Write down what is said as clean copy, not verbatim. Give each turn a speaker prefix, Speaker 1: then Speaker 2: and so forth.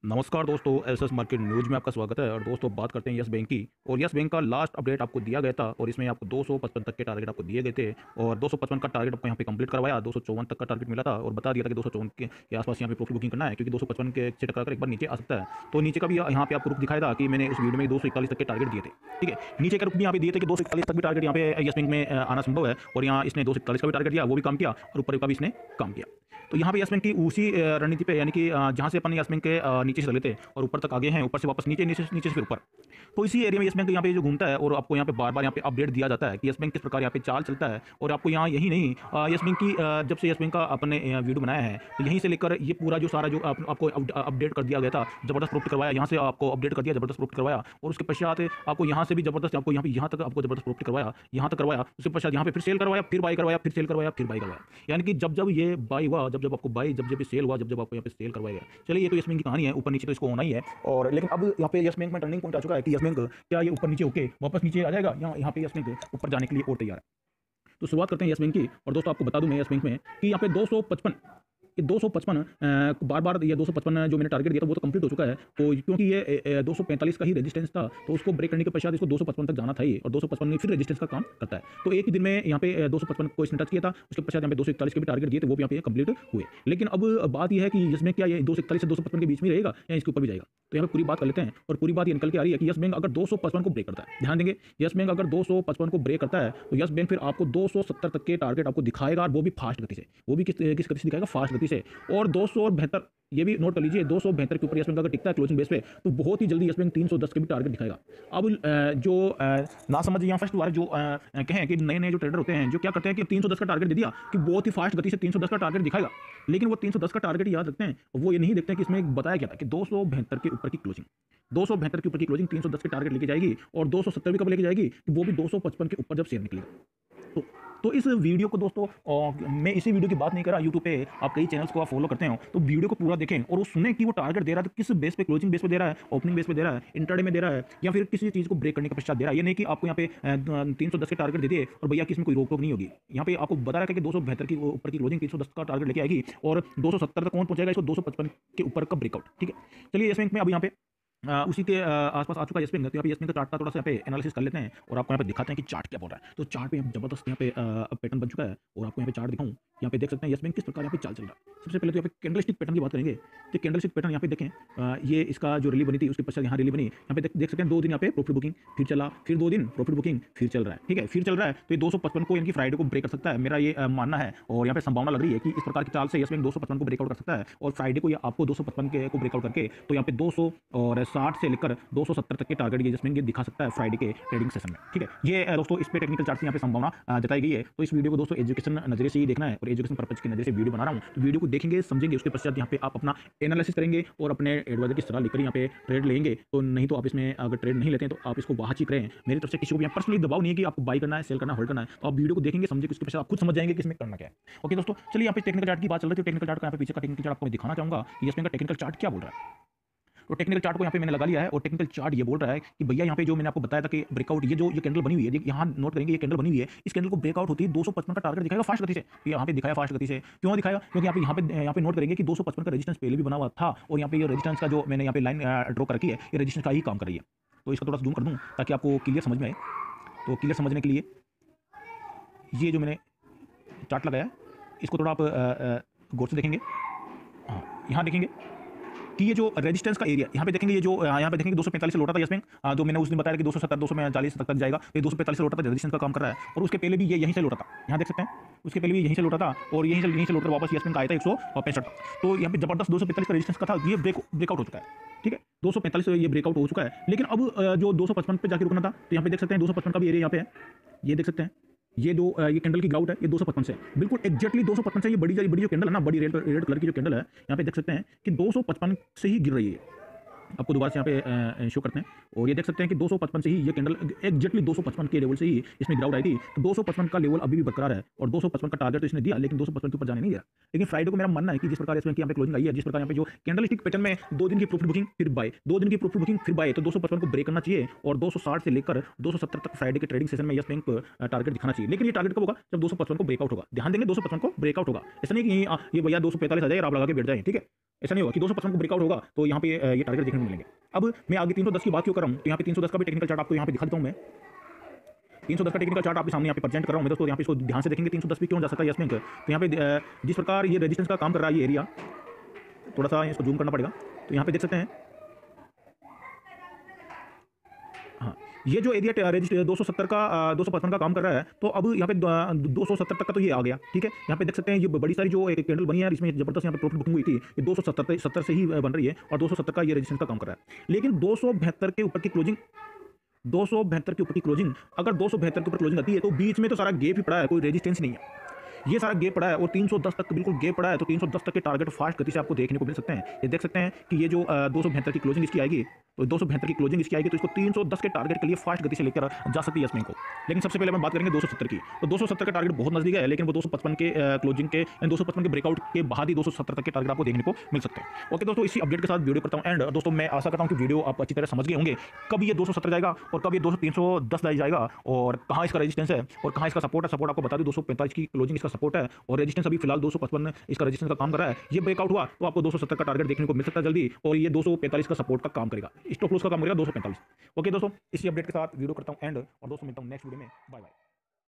Speaker 1: नमस्कार दोस्तों, SS market news में आपका स्वागत है। और दोस्तों बात करते हैं यस बैंक की। और यस बैंक का लास्ट अपडेट आपको दिया गया था और इसमें आपको 255 तक के टारगेट आपको दिए गए थे और 255 का टारगेट आपको यहाँ पे कंप्लीट करवाया। 254 तक का टारगेट मिला था और बता दिया था कि 254 के आसपास यहाँ पे प्रॉफिट बुकिंग करना है, क्योंकि 255 के से टकराकर एक बार नीचे आ सकता है। तो नीचे का भी यहाँ पे आपको रुख दिखाया था कि मैंने उस वीडियो में 241 तक के टारगेट दिए थे। ठीक है, नीचे का रुख भी यहाँ पे दिए थे कि 241 तक भी टारगेट यहाँ पे यस बैंक में आना संभव है। और यहाँ इसने 241 का भी टारगेट दिया, वो भी काम किया और ऊपर का भी इसने काम किया। तो यहाँ पे यस बैंक की उसी रणनीति पे, यानी कि जहाँ से अपन यस बैंक के नीचे से चले थे और ऊपर तक आगे हैं, ऊपर से वापस नीचे, नीचे से फिर ऊपर। तो इसी एरिया में यस बैंक यहाँ पे जो घूमता है और आपको यहाँ पे बार बार यहाँ पे अपडेट दिया जाता है कि यस बैंक किस प्रकार यहाँ पे चाल चलता है। और आपको यहाँ यही नहीं, यस बैंक की जब से यस बैंक का अपने वीडियो बनाया है तो यहीं से लेकर ये पूरा जो सारा जो आपको अपडेट कर दिया गया था, जबरदस्त प्रॉफिट करवाया, यहाँ से आपको अपडेट कर दिया, जबरदस्त प्रॉफिट करवाया। और उसके पश्चात आपको यहाँ से भी जबरदस्त, आपको यहाँ तक आपको जबरदस्त प्रॉफिट करवाया, यहाँ तक करवाया। उसके पश्चात यहाँ पे फिर सेल करवाया, फिर बाई करवाया, फिर सेल करवाया, फिर बाई करवाया। यानी कि जब ये बाई हुआ, जब आपको बाई, जब सेल हुआ, जब आपको यहाँ पे सेल करवाया गया। चलिए, ये तो यस बैंक की कहानी है, ऊपर नीचे तो इसको होना ही है। और लेकिन अब यहाँ पे यस बैंक में टर्निंग पॉइंट आ चुका है कि यस बैंक क्या ये ऊपर नीचे होके वापस नीचे आ जाएगा, यहाँ पे यस बैंक ऊपर जाने के लिए और तैयार है। तो शुरुआत करते हैं यस बैंक की। और दोस्तों आपको बता दूं मैं यस बैंक में कि यहाँ पे 255 बार बार ये 255 जो मैंने टारगेट दिया था वो तो कंप्लीट हो चुका है। तो क्योंकि ये 245 का ही रेजिस्टेंस था, तो उसको ब्रेक करने के पश्चात इसको 255 तक जाना था ये, और 255 में फिर रेजिस्टेंस का काम करता है। तो एक ही दिन में यहाँ पे 255 को इसने टच किया था, उसके पश्चात यहाँ पे 241 के भी टारगेट दिए थे, वो भी यहाँ पे कंप्लीट हुए। लेकिन अब बात यह है कि यस बैंक क्या ये 241 से 255 के बीच में रहेगा या इसके ऊपर भी जाएगा। तो यहाँ पे पूरी बात कर लेते हैं। और पूरी बात ये निकल के आ रही है कि यस बैंक अगर 255 को ब्रेक करता है, ध्यान देंगे, यस बैंक अगर 255 को ब्रेक करता है तो यस बैंक फिर आपको 270 तक के टारगेट आपको दिखाएगा, और वो भी फास्ट गति से। वो भी किस गति से दिखाएगा? फास्ट गति से। और 272, ये भी नोट कर लीजिए, 272 के ऊपर यस बैंक अगर टिकता है क्लोजिंग बेस पे तो बहुत ही जल्दी यस बैंक 310 के भी टारगेट दिखाएगा। अब जो ना समझ यहाँ फर्स्ट बार जो कहें कि नए जो ट्रेडर होते हैं जो क्या करते हैं कि 310 का टारगेट दे दिया कि बहुत ही फास्ट गति से 310 का टारगेट दिखाएगा, लेकिन वो 310 का टारगेट याद रखते हैं, वो ये नहीं देखते हैं कि इसमें बताया क्या था कि 272 के ऊपर की क्लोजिंग, 272 के ऊपर की क्लोजिंग 310 के टारगेट लेके जाएगी, और 270 भी कब लेके जाएगी कि वो भी 255 के ऊपर जब शेयर निकलेगा। तो इस वीडियो को दोस्तों, मैं इसी वीडियो की बात नहीं कर रहा, यूट्यूब पे आप कई चैनल्स को आप फॉलो करते हो, तो वीडियो को पूरा देखें और वो सुने कि वो टारगेट दे रहा है तो किस बेस पे, क्लोजिंग बेस पे दे रहा है, ओपनिंग बेस पे दे रहा है, इंट्राडे में दे रहा है, या फिर किसी चीज़ को ब्रेक करने के पश्चात दे रहा है। ये नहीं कि आपको यहाँ पे 310 के टारगेट दे दिए और भैया कि इसमें कोई रोक टोक नहीं होगी। यहाँ पे आपको बता रहा है कि 272 की ऊपर की क्लोजिंग 310 का टारगेट लेके आएगी, और 270 तक कौन पहुंचेगा, इसको 255 के ऊपर का ब्रेकआउट। ठीक है, चलिए यस बैंक में अब यहाँ पे उसी के आसपास आ चुका है यस बैंक। तो यहाँ पे यस बैंक का चार्ट का थोड़ा सा यहाँ पे एनालिसिस कर लेते हैं और आपको यहाँ पे दिखाते हैं कि चार्ट क्या बोल रहा है। तो चार्ट पे जबरदस्त यहाँ पे पैटर्न बन चुका है, और आपको यहाँ पे चार्ट दिखाऊं, यहाँ पे देख सकते हैं यस बैंक किस प्रकार यहाँ पे चाल चल रहा है। सबसे पहले तो यहाँ पे कैंडलस्टिक पैटर्न की बात करेंगे। तो कैंडलस्टिक पैटर्न यहाँ पे देखें, ये इसका जो रैली बनी थी उसके पश्चात यहाँ रैली बनी, यहाँ पे देख सकते हैं 2 दिन यहाँ पे प्रॉफिट बुकिंग, फिर चला, फिर 2 दिन प्रॉफिट बुकिंग, फिर चल रहा है। ठीक है, फिर चल रहा है। तो ये 255 को, यानी कि फ्राइडे को ब्रेक कर सकता है, मेरा ये मानना है। और यहाँ पे संभावना लग रही है कि इस प्रकार की चाल से यस बैंक 255 को ब्रेकआउट कर सकता है, और फ्राइडे को ये आपको 255 के को ब्रेकआउट करके तो यहाँ पे 260 से लेकर 270 तक के टारगेट ये जिसमें ये दिखा सकता है फ्राइडे के ट्रेडिंग सेशन में। ठीक है, ये दोस्तों इस पे टेक्निकल चार्ट से यहाँ पे संभावना जताई गई है। तो इस वीडियो को दोस्तों एजुकेशन नजरिए से ही देखना है, और एजुकेशन पर्पज की नजरिए से वीडियो बना रहा हूँ। तो वीडियो को देखेंगे, समझेंगे, उसके पश्चात यहाँ पे आप अपना एनालिसिस करेंगे और अपने एडवाइजर की सलाह लेकर यहाँ पे ट्रेड लेंगे। तो नहीं तो आप इसमें अगर ट्रेड नहीं लेते हैं तो आप इसको वहाँ चीक रहे। मेरी तरफ से किसी को भी पर्सनली दबाव नहीं है कि आपको बाई करना है, सेल करना है, होल्ड करना है। तो आप वीडियो को देखेंगे, समझेंगे, उसके पश्चात आप खुद समझ जाएंगे कि इसमें करना क्या है। ओके दोस्तों, चलिए यहाँ पे टेक्निकल चार्ट की बात चल रही है। टेक्निकल चार्ट का यहाँ पे पीछे का टेक्निकल चार्ट आपको मैं दिखाना चाहूंगा कि इसमें का टेक्निकल चार्ट क्या बोल रहा है। तो टेक्निकल चार्ट को यहाँ पे मैंने लगा लिया है, और टेक्निकल चार्ट ये बोल रहा है कि भैया यहाँ पे जो मैंने आपको बताया था कि ब्रेकआउट, ये जो ये कैंडल बनी हुई है, यहाँ नोट करेंगे, ये कैंडल बनी हुई है, इस कैंडल को ब्रेकआउट होती है 255 का टारगेट दिखाएगा फास्ट गति से। तो यहाँ पे दिखाया फास्ट गति से, क्यों दिखाया? क्योंकि यहाँ पे नोट करेंगे कि 255 का रेजिस्टेंस पहले भी बना हुआ था, और यहाँ पे ये रेजिस्टेंस का जो मैंने यहाँ पे लाइन ड्रॉ करके है, ये रेजिस्टेंस का ही काम कर रही है। तो इसका थोड़ा जूम कर दूँ ताकि आपको क्लियर समझ में आए। तो क्लियर समझने के लिए ये जो मैंने चार्ट लगाया इसको थोड़ा आप गौर से देखेंगे। हाँ, यहाँ देखेंगे कि ये जो रेजिस्टेंस का एरिया यहाँ पे देखेंगे, ये जो यहाँ पे देखेंगे 245 से लौटा था यस बैंक, जो मैंने उस दिन बताया कि 270 240 तक जाएगा। तो ये 245 से लौटा था, रेजिस्टेंस का काम कर रहा है। और उसके पहले भी ये यहीं से लौटा था, यहाँ देख सकते हैं, उसके पहले भी यहीं से लौटा था, और यहीं से लौटकर वापस यस बैंक आया था 165। तो यहाँ पे जबरदस्त 245 का रेजिस्टेंस का था, ये ब्रेकआउट हो चुका है। ठीक है, 245 से ये ब्रेकआउट हो चुका है। लेकिन अब जो 255 पे जाकर रुकना था, तो यहाँ पे देख सकते हैं 255 का भी एरिया यहाँ पे है, ये देख सकते हैं। ये कैंडल की ग्राउट है, ये 255 से बिल्कुल एग्जैक्टली 255 से, ये बड़ी जो कैंडल है ना, बड़ी रेड कलर की जो कैंडल है, यहाँ पे देख सकते हैं कि 255 से ही गिर रही है। आपको दोबारा से यहाँ पे शो करते हैं, और ये देख सकते हैं कि 255 से ही ये कैंडल एग्जैक्टली 255 के लेवल से ही इसमें ग्राउंड आई थी। तो 255 का लेवल अभी भी बरकरार है, और 255 का टारगेट तो इसने दिया, लेकिन 255 के ऊपर जाने नहीं दिया। लेकिन फ्राइडे को मेरा मानना है कि जिस प्रकार इसमें यहाँ पे क्लोजिंग आई है, जिस प्रकार यहाँ पे जो कैंडलस्टिक पैटर्न में 2 दिन की प्रॉफिट बुकिंग फिर बाय, 2 दिन की प्रॉफिट बुकिंग फिर बाय, तो 255 को ब्रेक करना चाहिए, और 260 से लेकर 270 तक फ्राइडे के ट्रेडिंग सेशन में यस बैंक टारगेट दिखाना चाहिए। लेकिन ये टारगेट कब होगा? जब 255 को ब्रेकआउट होगा। ध्यान देंगे, 255 को ब्रेकआउट होगा। ऐसा नहीं कि ये भैया 245 आ जाए और आप लगा के बैठ जाए। ठीक है, ऐसा नहीं होगा कि 255 को ब्रेकआउट होगा तो यहाँ पे ये टारगेट देखने को मिलेंगे। अब मैं आगे 310 की बात क्यों कर रहा हूँ, तो यहाँ पे 310 का भी टेक्निकल चार्ट आपको यहाँ पे दिखा देता हूँ मैं। 310 का टेक्निकल चार्ट आपके सामने यहाँ पे प्रेजेंट कर रहा हूँ मैं दोस्तों। यहाँ पे इसको ध्यान से देखेंगे 310 पे क्यों जा सकता है यस बैंक। तो यहाँ पे जिस प्रकार ये रेजिस्टेंस का काम कर रहा है ये एरिया, थोड़ा सा इसको जूम करना पड़ेगा, तो यहाँ पे देख सकते हैं हाँ, ये जो एरिया रजिस्टर 270 का 255 का काम कर रहा है, तो अब यहाँ पे 270 तक का तो ये आ गया, ठीक है। यहाँ पे देख सकते हैं ये बड़ी सारी जो एक कैंडल बनी है, इसमें जबरदस्त यहाँ पे प्रॉफिट बुकिंग हुई थी, ये 270 से ही बन रही है और 270 का ये रेजिस्टेंस का काम कर रहा है। लेकिन 272 के ऊपर की क्लोजिंग, 272 के ऊपर की क्लोजिंग, अगर 272 के ऊपर क्लोजिंग आती है तो बीच में तो सारा गैप ही पड़ा है, कोई रेजिस्टेंस नहीं है, ये सारा गैप पड़ा है और 310 तक बिल्कुल गैप पड़ा है। तो 310 तक के टारगेट फास्ट गति से आपको देखने को मिल सकते हैं। ये देख सकते हैं कि ये जो 272 की क्लोजिंग इसकी आएगी, तो 272 की क्लोजिंग इसकी आएगी, तो इसको 310 के टारगेट के लिए फास्ट गति से लेकर जा सकती है इसमें को। लेकिन सबसे पहले हम बात करेंगे 270 की, तो 270 का टारगेट बहुत नजदीक है, लेकिन वो 255 के क्लोजिंग के 255 के ब्रेकआउट के बाद ही 270 तक के टारगेट आपको देखने को मिल सकते हैं। ओके दोस्तों, इसी अपडेट के साथ वीडियो करता हूँ एंड दोस्तों मैं आशा करता हूँ कि वीडियो आप अच्छी तरह समझ गए होंगे, कब ये 270 जाएगा और कब ये 310 जाएगा और कहाँ इसका रेजिस्टेंस है और कहाँ इसका सपोर्ट है। सपोर्ट आपको बता दूं 245 की क्लोजिंग इसका सपोर्ट है और रेजिस्टेंस अभी फिलहाल 255 इसका रेजिस्टेंस का काम कर रहा है। ये ब्रेकआउट हुआ तो आपको 270 का टारगेट देखने को मिल सकता है जल्दी, और ये 245 का सपोर्ट का काम करेगा, स्टॉप लॉस का काम करेगा 245। ओके दोस्तों, इसी अपडेट के साथ वीडियो करता हूं एंड और दोस्तों मिलता हूं नेक्स्ट वीडियो में। Bye bye.